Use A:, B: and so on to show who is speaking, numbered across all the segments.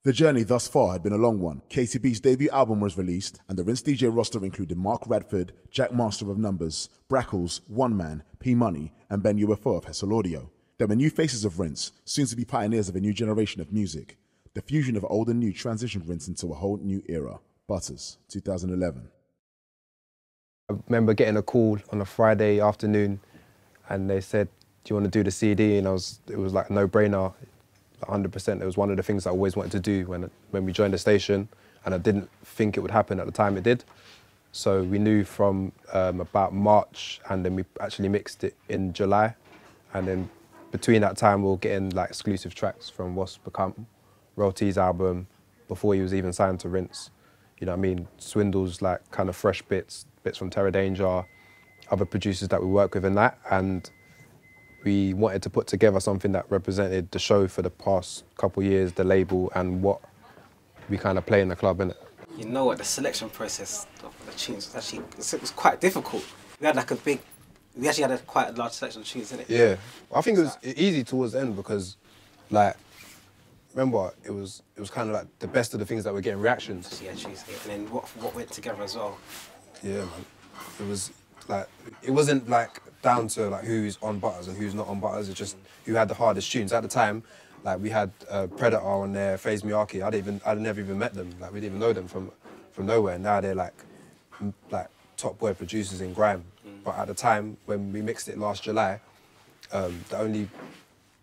A: The journey thus far had been a long one. KCB's debut album was released, and the Rinse DJ roster included Mark Radford, Jack Master of Numbers, Brackles, One Man, P Money, and Ben UFO of Hessel Audio. There were new faces of Rinse, soon to be pioneers of a new generation of music. The fusion of old and new transitioned Rinse into a whole new era. Butterz, 2011.
B: I remember getting a call on a Friday afternoon, and they said, "Do you want to do the CD?" And it was like a no-brainer. 100%. It was one of the things I always wanted to do when we joined the station, and I didn't think it would happen at the time it did. So we knew from about March, and then we actually mixed it in July. And then between that time, we were getting like exclusive tracks from what's become Royalty's album before he was even signed to Rinse. You know what I mean? Swindle's like kind of fresh bits from Terror Danger, other producers that we work with in that. And we wanted to put together something that represented the show for the past couple of years, the label, and what we kind of play in the club, innit?
C: You know what, the selection process of the tunes was actually, it was quite difficult. We had like we actually had quite a large selection of tunes, innit?
B: Yeah, I think it was easy towards the end because, like, remember, it was kind of like the best of the things that were getting reactions.
C: Yeah, tunes, and then what went together as well. Yeah,
B: man. It was like, it wasn't like down to like who's on Butterz and who's not on Butterz. It's just who had the hardest tunes at the time. Like we had Predator on there, FaZe Miyake. I'd never even met them. Like we didn't even know them from nowhere. Now they're like top boy producers in grime. But at the time when we mixed it last July, the only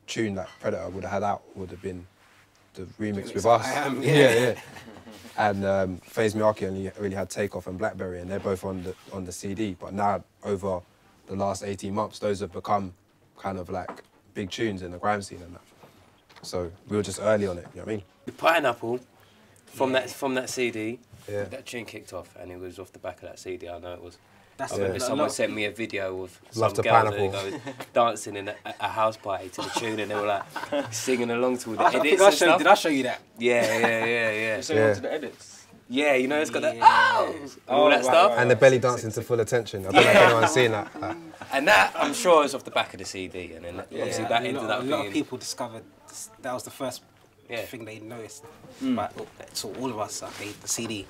B: tune that Predator would have had out would have been the remix with us. Yeah. And FaZe Miyake only really had Takeoff and Blackberry, and they're both on the CD. But now, over the last 18 months, those have become kind of like big tunes in the grime scene and that. So we were just early on it, you know what I mean?
D: The Pineapple, from that CD, that tune kicked off, and it was off the back of that CD. I know it was. I remember someone sent me a video of some girls that dancing in a house party to the tune, and they were like singing along to all the edits and stuff.
C: Did I show you that?
D: Yeah.
E: You sang on to the edits?
D: Yeah, you know, it's got all that stuff.
B: And the belly dancing to Full Attention. I don't know if anyone's seen that.
D: And that, I'm sure, is off the back of the CD, and then obviously that ended up being...
C: A lot of people discovered that was the first thing they noticed. But so all of us, okay, the CD,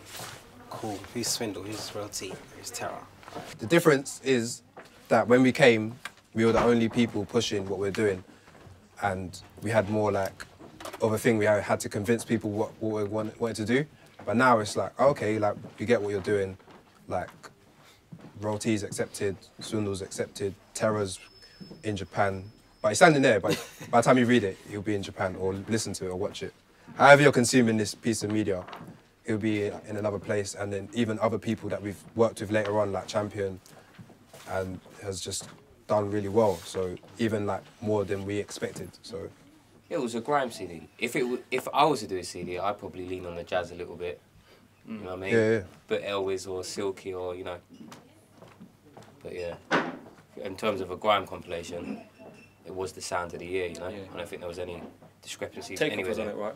C: cool, who's Swindle, who's Royalty, who's Terror.
B: The difference is that when we came, we were the only people pushing what we're doing, and we had more like of a thing. We had to convince people what we wanted to do. But now it's like, okay, like you get what you're doing, like Royalty's accepted, Swindle's accepted, Terror's in Japan. But he's standing there, but by the time you read it, he'll be in Japan or listen to it or watch it. However you're consuming this piece of media, he'll be in another place, and then even other people that we've worked with later on, like Champion, and has just done really well. So even like more than we expected. So
D: it was a grime CD. If I was to do a CD, I'd probably lean on the jazz a little bit. You know what I mean?
B: Yeah.
D: But Elvis or Silky or, you know. But yeah, in terms of a grime compilation, it was the sound of the year, you know? I don't think there was any discrepancies anywhere.
E: Takeoff was on it, right?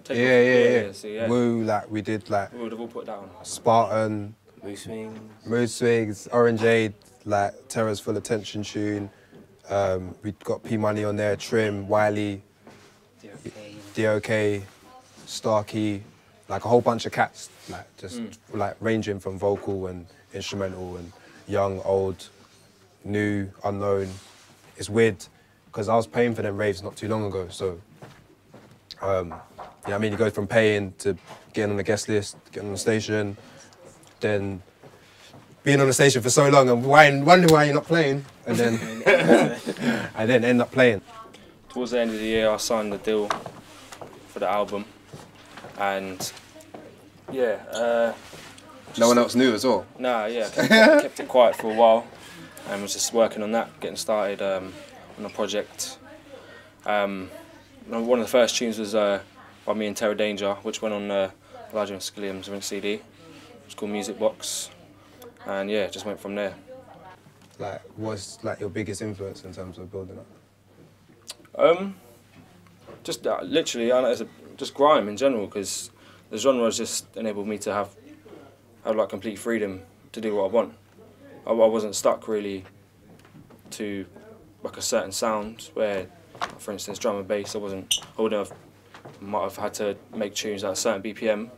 B: Yeah.
E: So, yeah.
B: Woo, like we did like...
E: We would have all put that on.
B: Spartan.
D: Mood
B: Swings, Orangeade, like Terror's Full Attention tune. We got P Money on there, Trim, Wiley, DOK, Starkey, like a whole bunch of cats, like just like ranging from vocal and instrumental and young, old, new, unknown. It's weird because I was paying for them raves not too long ago, so you know what I mean, you go from paying to getting on the guest list, getting on the station, then being on the station for so long and wondering why you're not playing, and then and then end up playing.
E: Towards the end of the year, I signed the deal for the album, and yeah.
B: No one else knew as well?
E: Nah, yeah, kept it quiet for a while, and was just working on that, getting started on a project. One of the first tunes was by me and Terror Danger, which went on Elijah and Skilliam's Rinse CD. It's called Music Box, and yeah, just went from there.
B: Like, what's like your biggest influence in terms of building up?
E: Just literally, just grime in general, because the genre has just enabled me to have like complete freedom to do what I want. I wasn't stuck really to like a certain sound where, for instance, drum and bass. I wouldn't have might have had to make tunes at a certain BPM,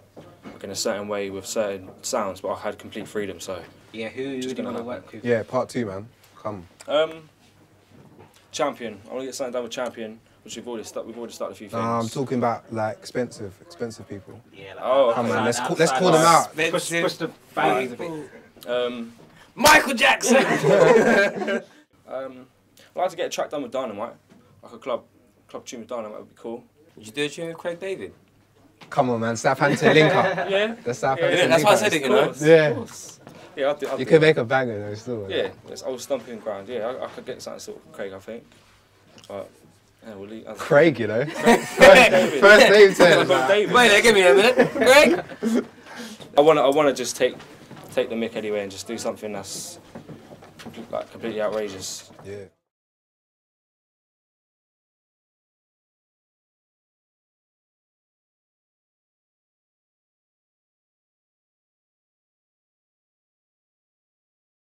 E: like in a certain way with certain sounds, but I had complete freedom. So
C: yeah, who you want to work with?
B: Yeah, part 2, man. Come.
E: Champion. I want to get something done with Champion, which we've already started a few things.
B: I'm talking about like expensive people.
C: Yeah. Like,
E: oh,
B: come on, let's call them out.
C: Push the boundaries a bit.
D: Michael Jackson.
E: I'd like to get a track done with Dynamite, like a club tune with Dynamite would be cool.
D: Would you do a tune with Craig David?
B: Come on, man, Southampton link up.
E: Yeah.
B: The Southampton
D: yeah, that's why I said it, you know.
B: Yeah.
E: Yeah, I'd do
B: you could make a banger though, still.
E: Yeah, it's old stomping ground. Yeah, I could get something sort of Craig, I think. But yeah, we'll leave.
B: Craig, you know. First name said.
D: Wait, give me a minute, Craig.
E: I want to just take the mick anyway and just do something that's like completely outrageous.
B: Yeah.